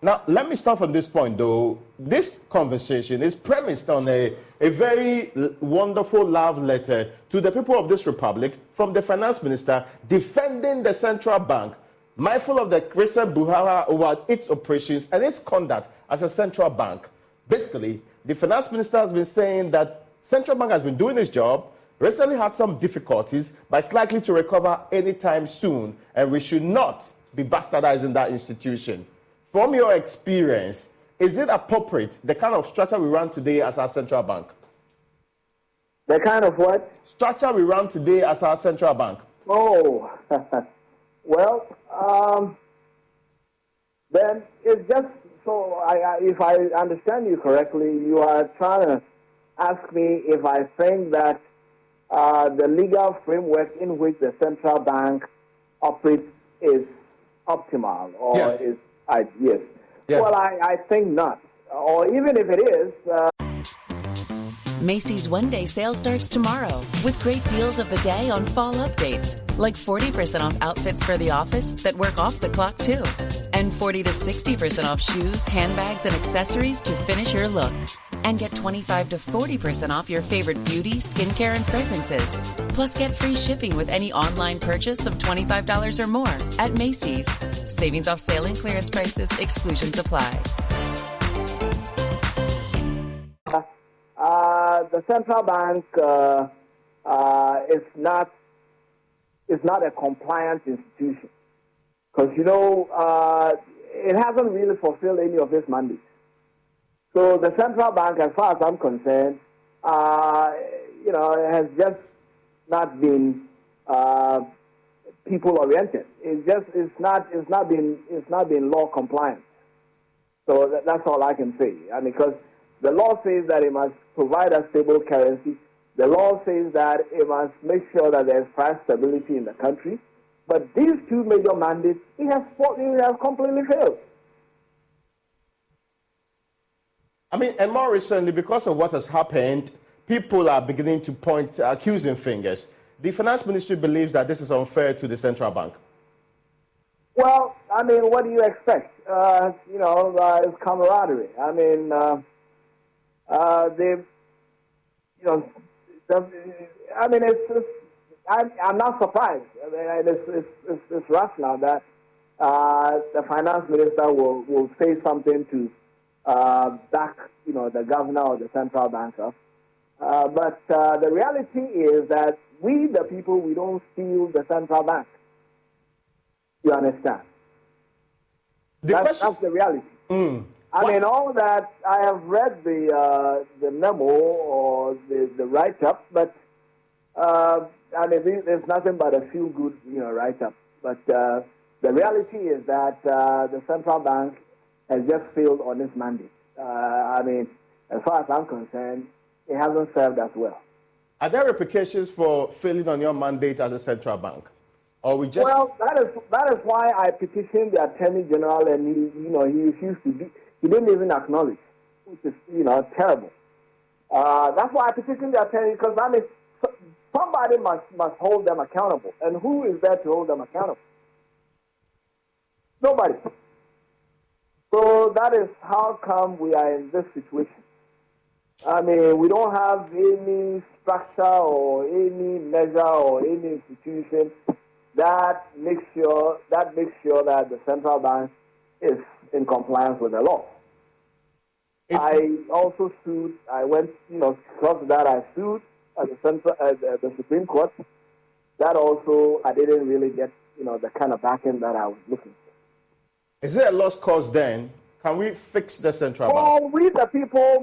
Now, let me start from this point, though. This conversation is premised on a very wonderful love letter to the people of this republic from the finance minister defending the central bank, mindful of the recent brouhaha over its operations and its conduct as a central bank. Basically, the finance minister has been saying that central bank has been doing its job, recently had some difficulties, but it's likely to recover anytime soon, and we should not be bastardizing that institution. From your experience, is it appropriate, the kind of structure we run today as our central bank? The kind of what? Structure we run today as our central bank. Oh, well, then it's just so. If I understand you correctly, you are trying to ask me if I think that the legal framework in which the central bank operates is optimal, or is yes. Yeah. Well, I think not. Or even if it is. Macy's one-day sale starts tomorrow with great deals of the day on fall updates, like 40% off outfits for the office that work off the clock too, and 40 to 60% off shoes, handbags, and accessories to finish your look. And get 25 to 40% off your favorite beauty, skincare, and fragrances. Plus, get free shipping with any online purchase of $25 or more at Macy's. Savings off sale and clearance prices. Exclusions apply. The central bank is not a compliant institution because it hasn't really fulfilled any of its mandates. So the central bank, as far as I'm concerned, it has just not been people oriented. It's not been law compliant. So that's all I can say. Because the law says that it must provide a stable currency. The law says that it must make sure that there's price stability in the country. But these two major mandates, it has completely failed. And more recently, because of what has happened, people are beginning to point accusing fingers. The finance ministry believes that this is unfair to the central bank. Well, what do you expect? It's camaraderie. I'm not surprised. It's rational that the finance minister will say something to back, the governor or the central banker. But the reality is that we, the people, we don't steal the central bank. You understand? That's the reality. All that, I have read the memo or the write-up, but it's nothing but a feel-good, write-up. But the reality is that the central bank has just failed on its mandate. As far as I'm concerned, it hasn't served as well. Are there repercussions for failing on your mandate as a central bank? Or we just... Well, that is why I petitioned the Attorney General, and he refused to be. He didn't even acknowledge, which is terrible. That's why I petitioned the Attorney, because somebody must hold them accountable, and who is there to hold them accountable? Nobody. So that is how come we are in this situation. We don't have any structure or any measure or any institution that makes sure that the central bank is in compliance with the law. I also sued. I went, because of that, I sued at the Supreme Court. That also, I didn't really get, the kind of backing that I was looking for. Is it a lost cause then? Can we fix the central bank? Well, we the people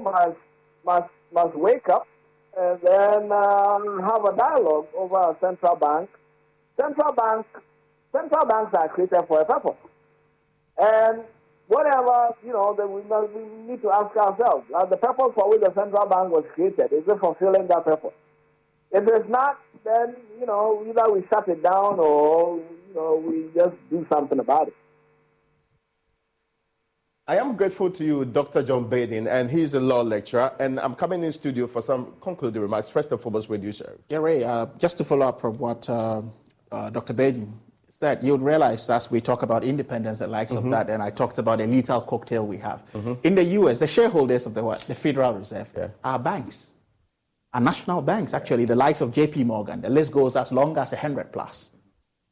must wake up and then have a dialogue over a central bank. Central banks are created for a purpose. And whatever, we need to ask ourselves, the purpose for which the central bank was created, is it fulfilling that purpose? If it's not, then, either we shut it down or, we just do something about it. I am grateful to you, Dr. John Badin, and he's a law lecturer, and I'm coming in studio for some concluding remarks. First and foremost, with you, sir. Yeah, Ray, just to follow up from what Dr. Badin said, you'd realize as we talk about independence, the likes of that, and I talked about a lethal cocktail we have. In the U.S., the shareholders of the Federal Reserve are banks, are national banks, actually, the likes of J.P. Morgan. The list goes as long as 100 plus.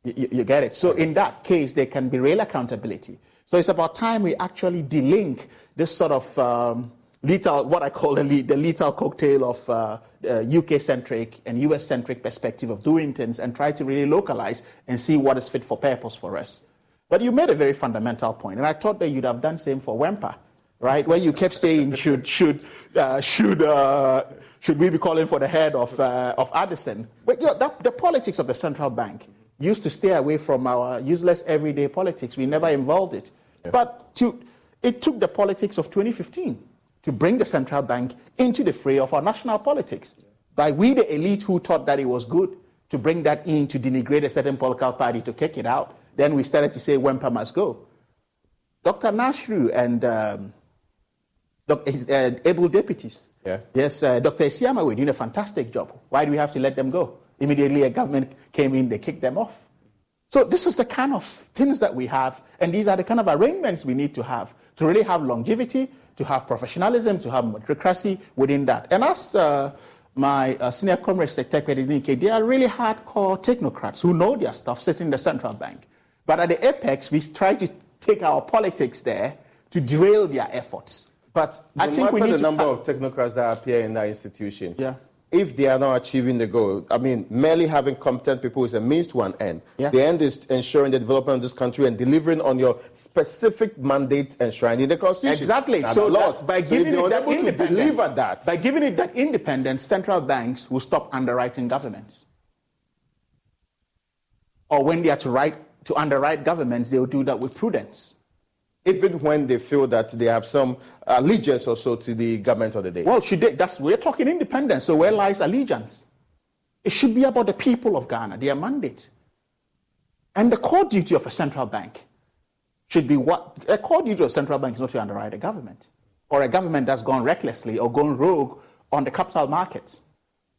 You get it? So in that case, there can be real accountability. So it's about time we actually delink this sort of lethal, what I call the lethal cocktail of UK-centric and US-centric perspective of doing things and try to really localize and see what is fit for purpose for us. But you made a very fundamental point, and I thought that you'd have done same for WEMPA, right? Where you kept saying, should we be calling for the head of Addison? But the politics of the central bank used to stay away from our useless everyday politics. We never involved it. But it took the politics of 2015 to bring the central bank into the fray of our national politics. By we, the elite who thought that it was good to bring that in to denigrate a certain political party to kick it out, then we started to say Wempa must go. Dr. Nashru and able deputies. Yeah. Yes, Dr. Isiama were doing a fantastic job. Why do we have to let them go? Immediately a government came in, they kicked them off. So this is the kind of things that we have, and these are the kind of arrangements we need to have to really have longevity, to have professionalism, to have meritocracy within that. And as my senior comrade Secretary indicated, they are really hardcore technocrats who know their stuff sitting in the central bank. But at the apex, we try to take our politics there to derail their efforts. But I think we need the to number of technocrats that appear in that institution. Yeah. If they are not achieving the goal, I mean, merely having competent people is a means to an end. Yeah. The end is ensuring the development of this country and delivering on your specific mandate enshrined in the Constitution. Exactly. And So the laws. by giving it that to deliver that, by giving it that independence, central banks will stop underwriting governments. Or when they are to underwrite governments, they will do that with prudence. even when they feel that they have some allegiance or so to the government of the day. Well, should they? We're talking independence, so where lies allegiance? It should be about the people of Ghana, their mandate. And the core duty of a central bank should be what? A core duty of a central bank is not to underwrite a government, or a government that's gone recklessly or gone rogue on the capital markets,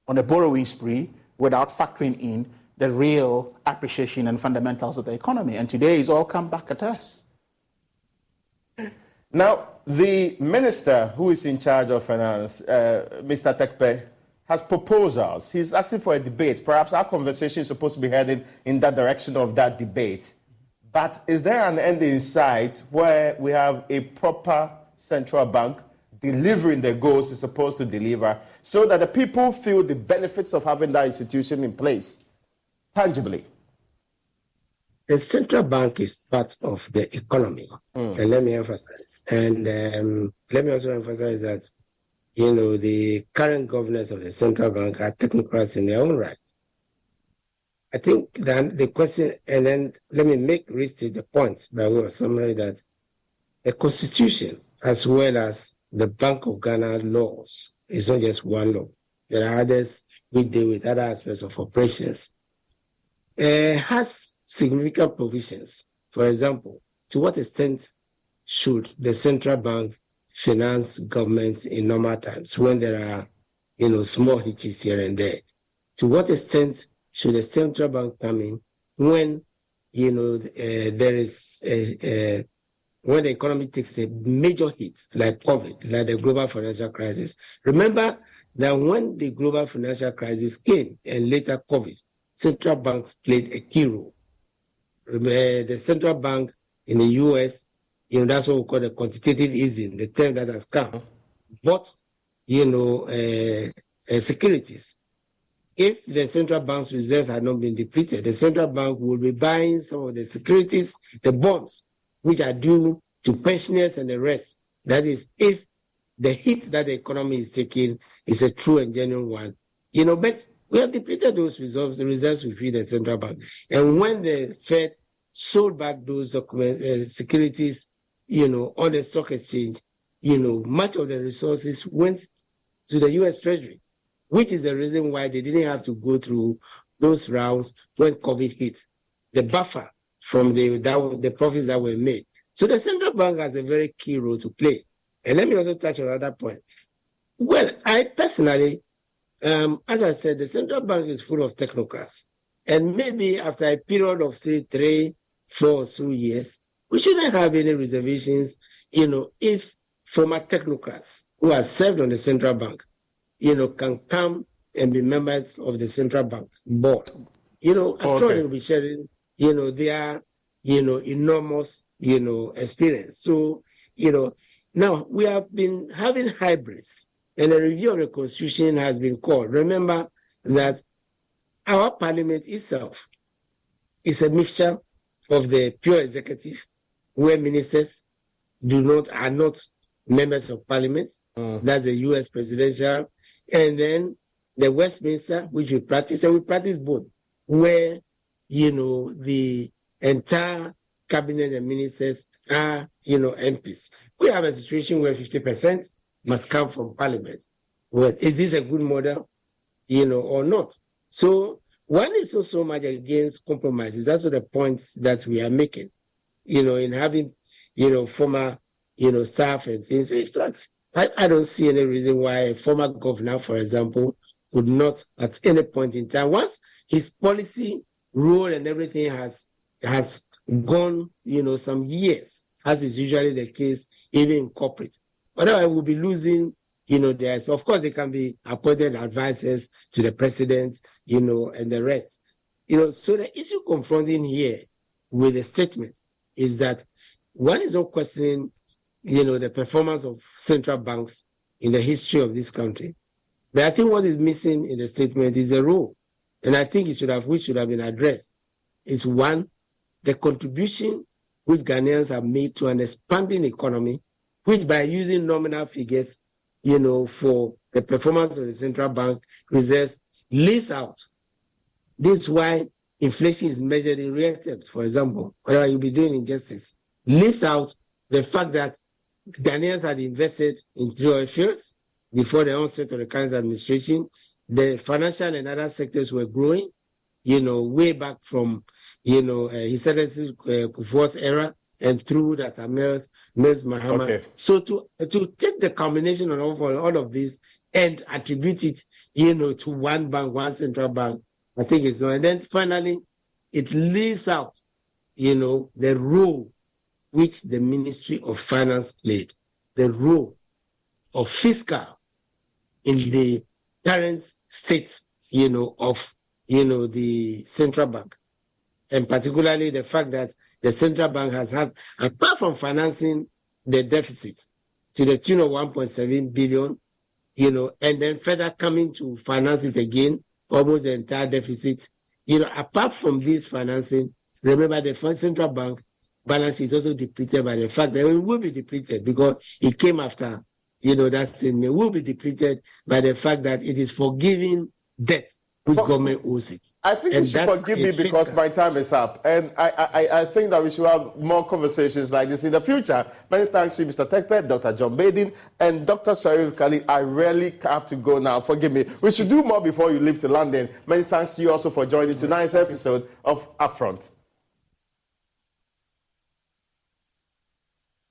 on a borrowing spree without factoring in the real appreciation and fundamentals of the economy. And today it's all come back at us. Now, the minister who is in charge of finance, Mr. Tekpe, has proposals. He's asking for a debate. Perhaps our conversation is supposed to be headed in that direction of that debate. But is there an end in sight where we have a proper central bank delivering the goals it's supposed to deliver so that the people feel the benefits of having that institution in place tangibly? The central bank is part of the economy, and let me emphasize. And let me also emphasize that, the current governors of the central bank are technocrats in their own right. I think that the question, and then let me restate the point by way of summary, that the Constitution, as well as the Bank of Ghana laws, is not just one law. There are others we deal with other aspects of operations. Has significant provisions. For example, to what extent should the central bank finance governments in normal times when there are, small hitches here and there? To what extent should the central bank come in when, there is when the economy takes a major hit, like COVID, like the global financial crisis? Remember that when the global financial crisis came and later COVID, central banks played a key role. The central bank in the U.S., that's what we call the quantitative easing, the term that has come. But, securities. If the central bank's reserves had not been depleted, the central bank will be buying some of the securities, the bonds, which are due to pensioners and the rest. That is, if the hit that the economy is taking is a true and genuine one. But we have depleted those reserves. The reserves will feed the central bank. And when the Fed sold back those securities, on the stock exchange, much of the resources went to the U.S. Treasury, which is the reason why they didn't have to go through those rounds when COVID hit. The buffer from the profits that were made. So the central bank has a very key role to play. And let me also touch on another point. Well, I personally, as I said, the central bank is full of technocrats. And maybe after a period of, say, 3, 4 or so years, we shouldn't have any reservations, if former technocrats who have served on the central bank, can come and be members of the central bank board. I'm sure they'll be sharing, their, enormous, experience. So, now we have been having hybrids, and a review of the Constitution has been called. Remember that our parliament itself is a mixture of the pure executive, where ministers are not members of parliament. That's the U.S. presidential. And then the Westminster, which we practice, and we practice both, where, the entire cabinet and ministers are, MPs. We have a situation where 50% must come from parliament. Well, is this a good model, or not? So one is not so much against compromises. That's the points that we are making, in having, former, staff and things. In fact, I don't see any reason why a former governor, for example, could not at any point in time, once his policy role and everything has gone, some years, as is usually the case, even in corporate. Otherwise, we'll be losing, theirs. Of course, they can be appointed advisors to the president, and the rest. So the issue confronting here with the statement is that one is not questioning, the performance of central banks in the history of this country. But I think what is missing in the statement is a role. And I think which should have been addressed is one, the contribution which Ghanaians have made to an expanding economy, which by using nominal figures, for the performance of the central bank reserves, leaves out. This is why inflation is measured in real terms, for example, whatever you'll be doing injustice, leaves out the fact that Ghanaians had invested in 3 oil fields before the onset of the current administration. The financial and other sectors were growing, way back from, His Excellency Kufuor's era and through that Mills Mahama. Okay. So to take the combination of all of this and attribute it, to one bank, one central bank, I think it's not. And then finally, it leaves out, the role which the Ministry of Finance played, the role of fiscal in the current state, of, the central bank. And particularly the fact that the central bank has had, apart from financing the deficit to the tune of 1.7 billion, and then further coming to finance it again, almost the entire deficit, apart from this financing, remember the central bank balance is also depleted by the fact that it will be depleted because it came after, that statement will be depleted by the fact that it is forgiving debt which government owes it. I think you should forgive me because my time is up. And I think that we should have more conversations like this in the future. Many thanks to Mr. Tekpe, Dr. John Baden, and Dr. Sharif Khalid. I really have to go now. Forgive me. We should do more before you leave to London. Many thanks to you also for joining tonight's episode of Upfront.